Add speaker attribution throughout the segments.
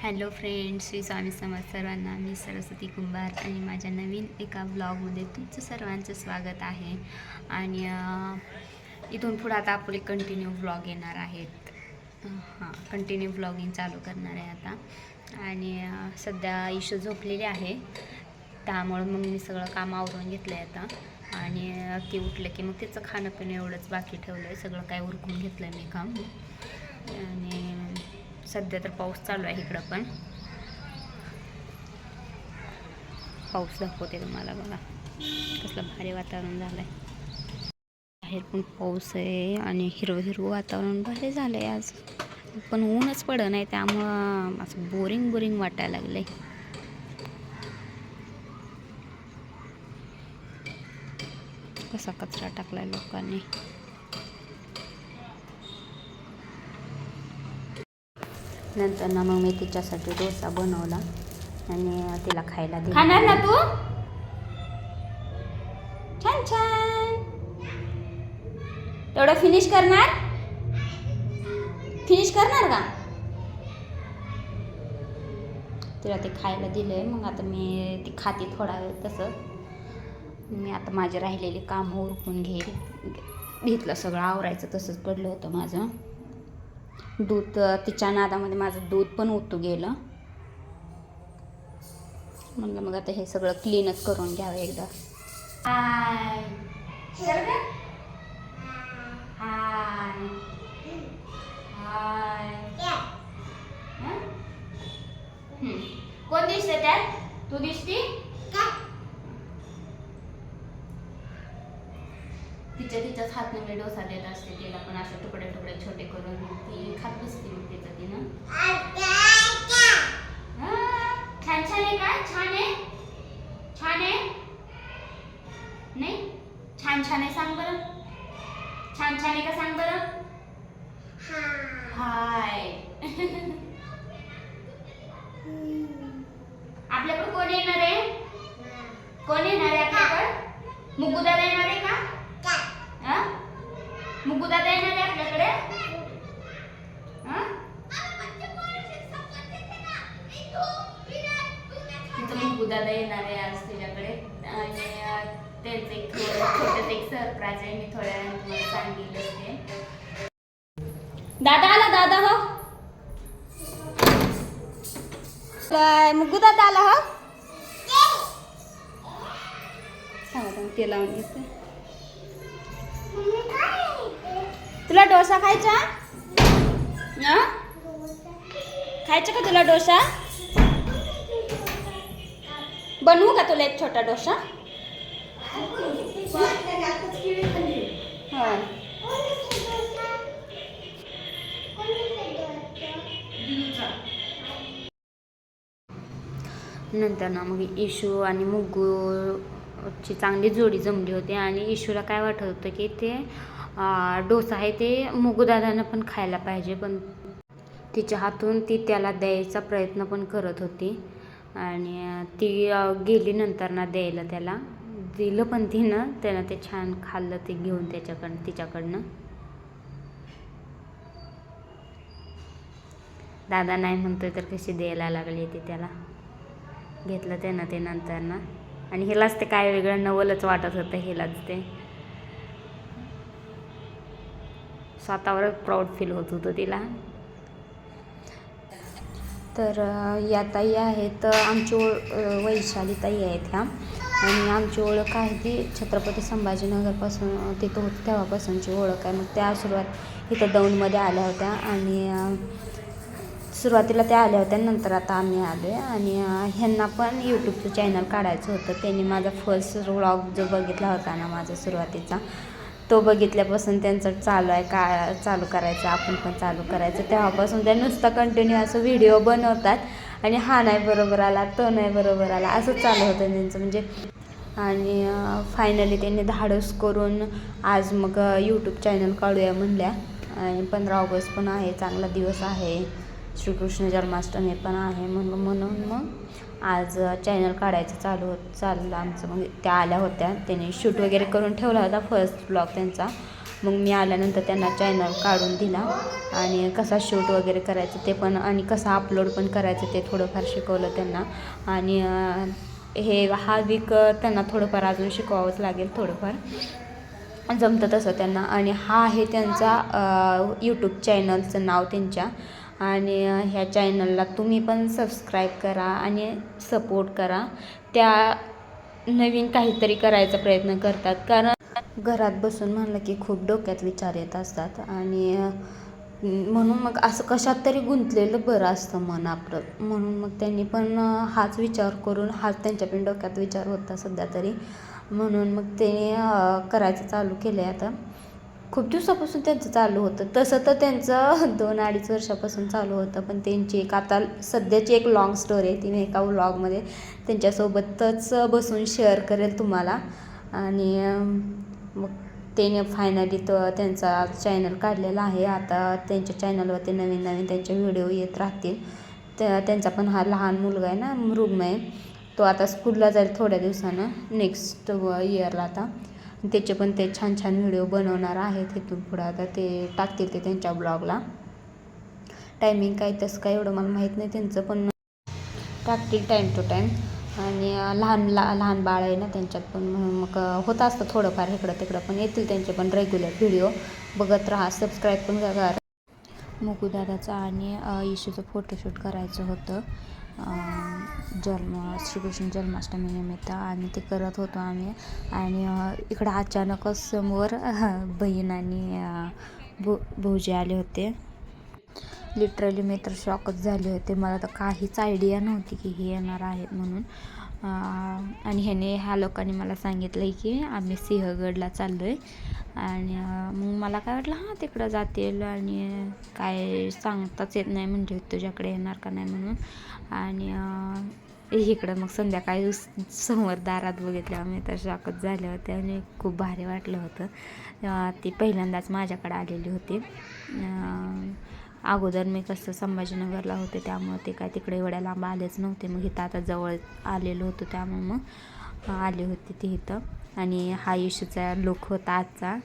Speaker 1: Hello friends, Shri Swami Samarth सर्वांना. मी सरस्वती कुंभार आणि माझ्या नवीन एका ब्लॉगमध्ये तुमचं सर्वांचं स्वागत आहे. आणि इथून पुढं आता आपले कंटिन्यू ब्लॉग येणार आहेत. कंटिन्यू ब्लॉगिंग चालू करणार आहे आता. आणि सध्या इशू झोपलेली आहे, त्यामुळं मग मी सगळं काम आवरून घेतलं आहे आता. आणि ती उठलं की मग तिचं खाणं पिणं एवढंच बाकी ठेवलं आहे. सगळं काय उरकून घेतलं आहे मी काम. आणि सध्या तर पाऊस चालू आहे इकडं, पण पाऊस दाखवते तुम्हाला. बघा कसलं भारी वातावरण झालं आहे. बाहेर पण पाऊस आहे आणि हिरवं हिरवं वातावरण भारी झालं आहे आज. पण ऊनच पडत नाही, त्यामुळं असं बोरिंग वाटायला लागलं आहे. कसा कचरा टाकला लोकांनी. नंतर ना मग मी तिच्यासाठी डोसा बनवला आणि तिला खायला दिला. खाणार ना तू? छान छान. तेवढं फिनिश करणार का? तिला ते खायला दिलंय. मग आता मी ती खाते थोडा वेळ. तसं मी आता माझे राहिलेले काम उरकून घेतलं. सगळं आवरायचं तसंच पडलं होतं माझं. दूध तिच्या नादामध्ये माझं दूध पण ओतू गेलं. म्हणलं मग आता हे सगळं क्लीनच करून घ्यावं एकदा. हाय हाय हाय. कोण दिसते त्यात? तू दिसती? तिच्याच हातनं मी डोसा देत असते तिला, पण असे तुकडे छोटे करून ती खात बसते. मग तिचं तिनं छान आहे का? छान आहे नाही? छान आहे सांग बरं. छान आहे का सांग बरं. हाय. आपल्याकडे कोण येणार आहे? आपल्याकडे? मुग्गू दादा येणार आहे का? मुग्गू दादा येणार आहे आपल्याकडे? तिथं मुग्गू दादा येणार आहे आज तुझ्याकडे. आणि त्यांचं एक छोटंसं एक सरप्राईज आहे. मी थोड्या वेळाने तुम्हाला सांगेल ते. दादा आला. दादा हो, मुग्गू दादा आला हो. सांगा ते लावून घेते. तुला डोसा खायचा? खायचा का तुला डोसा? बनवू का तुला एक छोटा डोसा? नंतर ना मग इशू आणि मुग्गूची चांगली जोडी जमली होती. आणि इशूला काय वाटत होतं की ते डोसा आहे ते मुग्गूदादांना पण खायला पाहिजे, पण तिच्या हातून ती त्याला द्यायचा प्रयत्न पण करत होती. आणि ती गेली नंतर ना द्यायला. त्याला दिलं पण त्यानं ते छान खाल्लं ते घेऊन तिच्याकडनं. दादा नाही म्हणतोय तर कशी द्यायला लागली ती त्याला. घेतलं त्यानं ते नंतर ना. आणि हिलाच ते काय वेगळं नवलच वाटत होतं. हिलाच ते स्वतःवर प्राऊड फील होत होतं तिला. तर या ताई आहेत आमची वैशाली ताई आहेत ह्या. आणि आमची ओळख आहे ती छत्रपती संभाजीनगरपासून तिथं होती तेव्हापासूनची ओळख आहे. मग त्या इथं दौंडमध्ये आल्या होत्या. आणि सुरुवातीला त्या आल्या होत्या, नंतर आता आम्ही आलो आहे. आणि ह्यांना पण यूट्यूबचं चॅनल काढायचं होतं. त्यांनी माझा फर्स्ट व्लॉग जो बघितला होता ना माझा सुरुवातीचा, तो बघितल्यापासून त्यांचं चालू करायचं, आपण पण चालू करायचं. तेव्हापासून त्या नुसतं कंटिन्यू असं व्हिडिओ बनवतात. आणि हा नाही बरोबर आला, तो नाही बरोबर आला, असं चालू होतं त्यांचं म्हणजे. आणि फायनली त्यांनी धाडस करून आज मग यूट्यूब चॅनल काढूया म्हणल्या. आणि 15 ऑगस्ट पण आहे, चांगला दिवस आहे. श्रीकृष्ण जन्माष्टमी पण आहे. म्हणून मग आज चॅनल काढायचं चाललं आमचं. मग त्या आल्या होत्या, त्यांनी शूट वगैरे करून ठेवला होता फर्स्ट ब्लॉग त्यांचा. मग मी आल्यानंतर त्यांना चॅनल काढून दिला आणि कसा शूट वगैरे करायचं ते पण आणि कसा अपलोड पण करायचं ते थोडंफार शिकवलं त्यांना. आणि हा वीक त्यांना थोडंफार अजून शिकवावंच लागेल, थोडंफार जमतं तसं त्यांना. आणि हा आहे त्यांचा यूट्यूब चॅनलचं नाव त्यांच्या. आणि ह्या चॅनलला तुम्ही पण सबस्क्राईब करा आणि सपोर्ट करा. त्या नवीन काहीतरी करायचा प्रयत्न करतात, कारण घरात बसून म्हणलं की खूप डोक्यात विचार येत असतात. आणि म्हणून मग असं कशात तरी गुंतलेलं बरं असतं मन आपलं. म्हणून मग त्यांनी पण हाच विचार करून हाच त्यांच्या पण डोक्यात विचार होता सध्या तरी. म्हणून मग ते करायचं चालू केलं आहे आता. खूप दिवसापासून त्यांचं चालू होतं तसं, तर त्यांचं 2-2.5 वर्षापासून चालू होतं. पण त्यांची एक आता सध्याची एक लाँग स्टोरी आहे, ती मी एका व्लॉगमध्ये त्यांच्यासोबतच बसून शेअर करेल तुम्हाला. आणि मग त्याने फायनली त्यांचा चॅनल काढलेला आहे. आता त्यांच्या चॅनलवरती नवीन नवीन त्यांचे व्हिडिओ येत राहतील. त्यांचा पण हा लहान मुलगा आहे ना, मृगमय, तो आता स्कूलला जाईल थोड्या दिवसानं, नेक्स्ट इयरला. आता त्याचे पण ते छान छान व्हिडिओ बनवणार आहेत इथून पुढं. आता ते टाकतील ते त्यांच्या ब्लॉगला. टायमिंग काय तसं काय एवढं मला माहीत नाही त्यांचं, पण टाकतील टाईम टू टाईम. आणि लहान बाळ आहे ना त्यांच्यात पण, म्हणून मग होत असतं थोडंफार इकडं तिकडं, पण येतील त्यांचे पण रेग्युलर व्हिडिओ. बघत राहा, सबस्क्राईब पण करा. मुकुदादाचा आणि इशूचं फोटोशूट करायचं होतं श्रीकृष्ण जन्माष्टमीनिमित्त, आणि ते करत होतो आम्ही. आणि इकडं अचानकच समोर बहीण आणि भाऊजी आले होते. लिटरली मी तर शॉकच झाले होते. मला तर काहीच आयडिया नव्हती की हे येणार आहेत म्हणून. आणि ह्या लोकांनी मला सांगितलं की आम्ही सिंहगडला चाललो आहे. आणि मग मला काय वाटलं हां तिकडं जातील, आणि काय सांगताच येत नाही म्हणजे तुझ्याकडे येणार का नाही म्हणून. आणि इकडं मग संध्याकाळी समोर दारात बघितल्यावर मी तर शॉकच झाले होते. आणि खूप भारी वाटलं होतं. ती पहिल्यांदाच माझ्याकडे आलेली होती. अगोदर मी कसं संभाजीनगरला होते, त्यामुळे ते काय तिकडे एवढ्या लांब आलेच नव्हते. मग इथं आता जवळ आलेलो होतो, त्यामुळे मग आले होते ते इथं. आणि हा इशूचा लुक होता आजचा.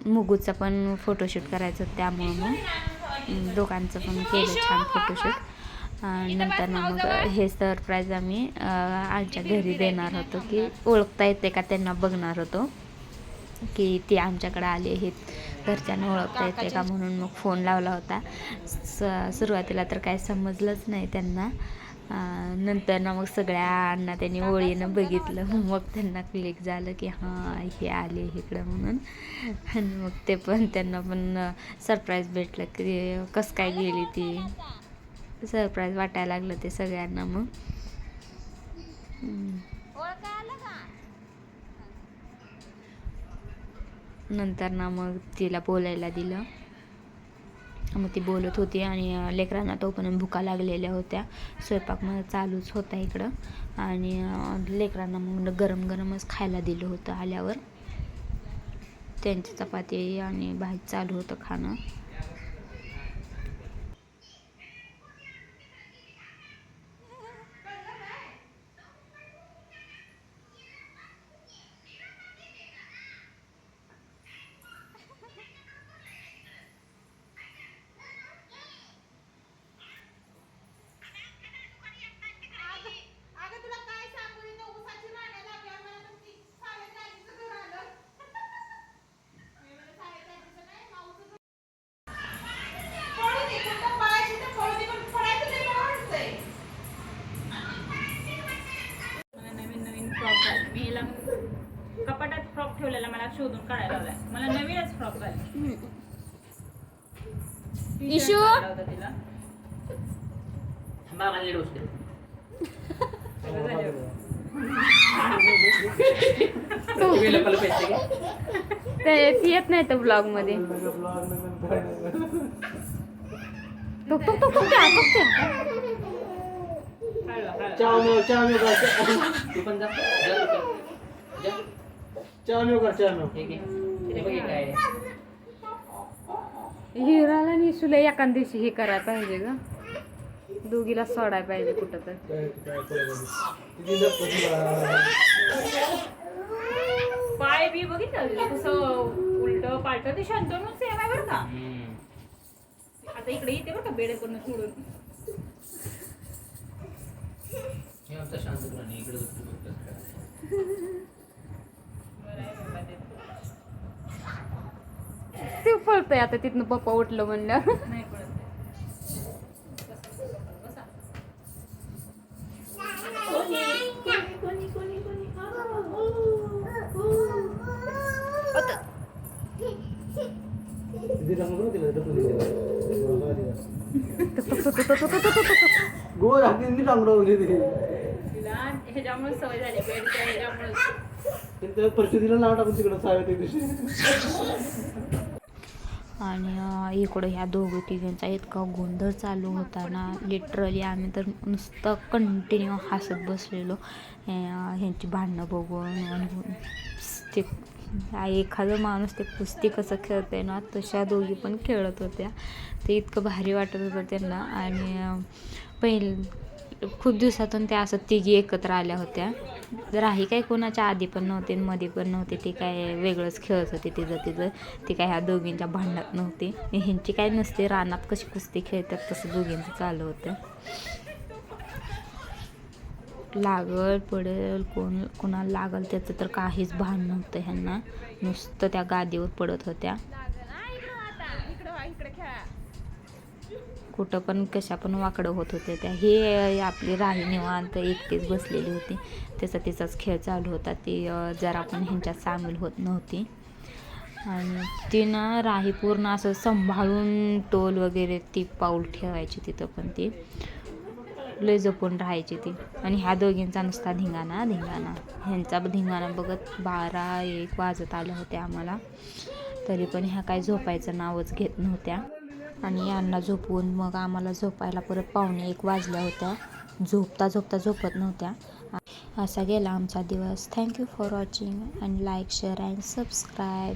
Speaker 1: मुगूचा पण फोटोशूट करायचं होतं, त्यामुळं मग दोघांचं पण केलं छान फोटोशूट. नंतर मग हे सरप्राईज आम्ही आमच्या घरी देणार होतो, की ओळखता येते का त्यांना बघणार होतो की ती आमच्याकडे आली आहेत, घरच्यांना ओळखता येते का म्हणून मग फोन लावला होता. सुरुवातीला तर काय समजलंच नाही त्यांना. नंतर ना मग सगळ्यांना त्यांनी ओळीनं बघितलं, मग त्यांना क्लिक झालं की हां हे आले इकडं म्हणून. आणि मग ते पण त्यांना पण सरप्राईज भेटलं की कसं काय गेली ती, सरप्राईज वाटायला लागलं ते सगळ्यांना. मग नंतर ना मग तिला बोलायला दिलं. मग ती बोलत होती आणि लेकरांना तोपर्यंत भुका लागलेल्या होत्या. स्वयंपाक मग चालूच होता इकडं. आणि लेकरांना मग गरम गरमच खायला दिलं होतं. आल्यावर त्यांची चपाती आणि भाजी चालू होतं खाणं.
Speaker 2: कपाटात फ्रॉक ठेवलेला मला शोधून काढायला लावलाय. मला नवीनच फ्रॉक घाल. इशू तिला
Speaker 1: ते येत नाही तर ब्लॉग मध्ये. हिराला निशूला एका दिवशी हे करायला पाहिजे ग, दोघीला सोडायला पाहिजे कुठं तर.
Speaker 2: पाय बी बघितलं कसं उलट उलट पालट ते शांतनू सेम आहे बरं का. आता इकडे येते बरं का बेड करून सोडून.
Speaker 1: ते पळतंय आता तिथनं पप्पा उठलं म्हणलं.
Speaker 2: नाही पडत.
Speaker 3: गोर हाती चांगलं
Speaker 2: तिला ह्याच्यामुळे सवय झाली बेडच्या ह्याच्यामुळे.
Speaker 3: परिस्थितीला नाव टाकून तिकडं साहेब एक दिवशी.
Speaker 1: आणि इकडं ह्या दोघं तिघांचा इतका गोंधळ चालू होता ना, लिटरली आम्ही तर नुसतं कंटिन्यू हसत बसलेलो ह्यांची भांडणं बघून. आणि ते एखादं माणूस ते कुस्ती कसं खेळतंय ना, तशा दोघी पण खेळत होत्या. ते इतकं भारी वाटत होतं त्यांना. आणि खूप दिवसातून त्या असं तिघी एकत्र आल्या होत्या. राही काही कोणाच्या आधी पण नव्हते मध्ये पण नव्हते. ती काय वेगळंच खेळत होते तिचं. ती काय ह्या दोघींच्या भांडणात नव्हती. ह्यांची काय नसते, रानात कशी कुस्ती खेळतात तसं दोघींचं चालू होतं. लागल पडेल कोणाला लागल त्याचं तर काहीच भान नव्हतं ह्यांना. नुसतं त्या गादीवर पडत होत्या. कुठं पण कशा पण वाकडं होत होते त्या. हे आपली राही निवांत एकटीच बसलेली होती. तिचाच खेळ चालू होता. ती जरा पण ह्यांच्यात सामील होत नव्हती. आणि ती ना राही पूर्ण असं सांभाळून टोल वगैरे ती पाऊल ठेवायची तिथं. पण ती लय जपून राहायची ती. आणि ह्या दोघींचा नुसता धिंगाणा. ह्यांचा धिंगाणा बघत 12-1 वाजत आले होते आम्हाला. तरी पण ह्या काय झोपायचं नावच घेत नव्हत्या. आणि यांना झोपवून मग आम्हाला झोपायला परत 12:45 वाजल्या होत्या. झोपत नव्हत्या. असा गेला आमचा दिवस. Thank you for watching and like, share and subscribe.